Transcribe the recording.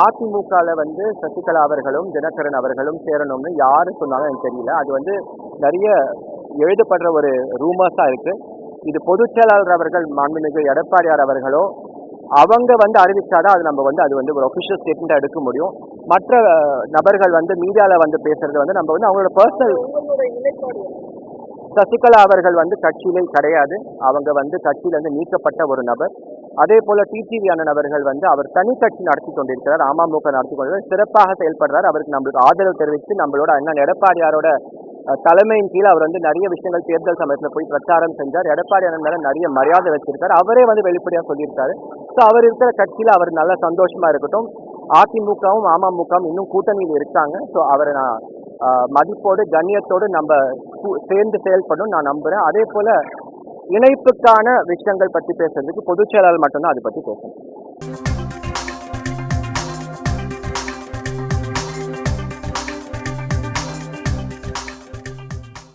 அதிமுகல வந்து சசிகலா அவர்களும் தினகரன் அவர்களும் சேரணும்னு யாரு சொன்னாலும் எனக்கு தெரியல. அது வந்து நிறைய எழுதப்படுற ஒரு ரூமர்ஸா இருக்கு. இது பொதுச் செயலாளர் அவர்கள் மாண்புமிகு எடப்பாடியார் அவர்களோ அவங்க வந்து அறிவிச்சாதான் அது நம்ம வந்து அது வந்து ஒரு ஒபிஷியல் ஸ்டேட்மெண்ட் எடுக்க முடியும். மற்ற நபர்கள் வந்து மீடியால வந்து பேசுறது வந்து நம்ம வந்து அவங்களோட பர்சனல். சசிகலா அவர்கள் வந்து கட்சியிலே கிடையாது. அவங்க வந்து கட்சியிலிருந்து நீக்கப்பட்ட ஒரு நபர். அதே போல டிடிவி அண்ணன் அவர்கள் வந்து அவர் தனி கட்சி நடத்தி கொண்டிருக்கிறார். அமமுக நடத்தி கொண்டிருக்கிறார். சிறப்பாக செயல்படுறார். அவருக்கு நம்மளுக்கு ஆதரவு தெரிவித்து நம்மளோட அண்ணன் எடப்பாடியாரோட தலைமையின் கீழ் அவர் வந்து நிறைய விஷயங்கள் தேர்தல் சமயத்தில் போய் பிரச்சாரம் செஞ்சார். எடப்பாடி அண்ணன் மேல நிறைய மரியாதை வச்சிருக்காரு. அவரே வந்து வெளிப்படையா சொல்லியிருக்காரு. ஸோ அவர் இருக்கிற கட்சியில அவர் நல்ல சந்தோஷமா இருக்கட்டும். அதிமுகவும் அமமுகவும் இன்னும் கூட்டணியில் இருக்காங்க. ஸோ அவரை நான் மதிப்போடு கண்ணியத்தோடு நம்ம சேர்ந்து செயல்படும் நான் நம்புறேன். அதே போல இணைப்புக்கான விஷயங்கள் பற்றி பேசுறதுக்கு பொதுச் செயலாளர் மட்டும்தான் அதை பற்றி பேசணும்.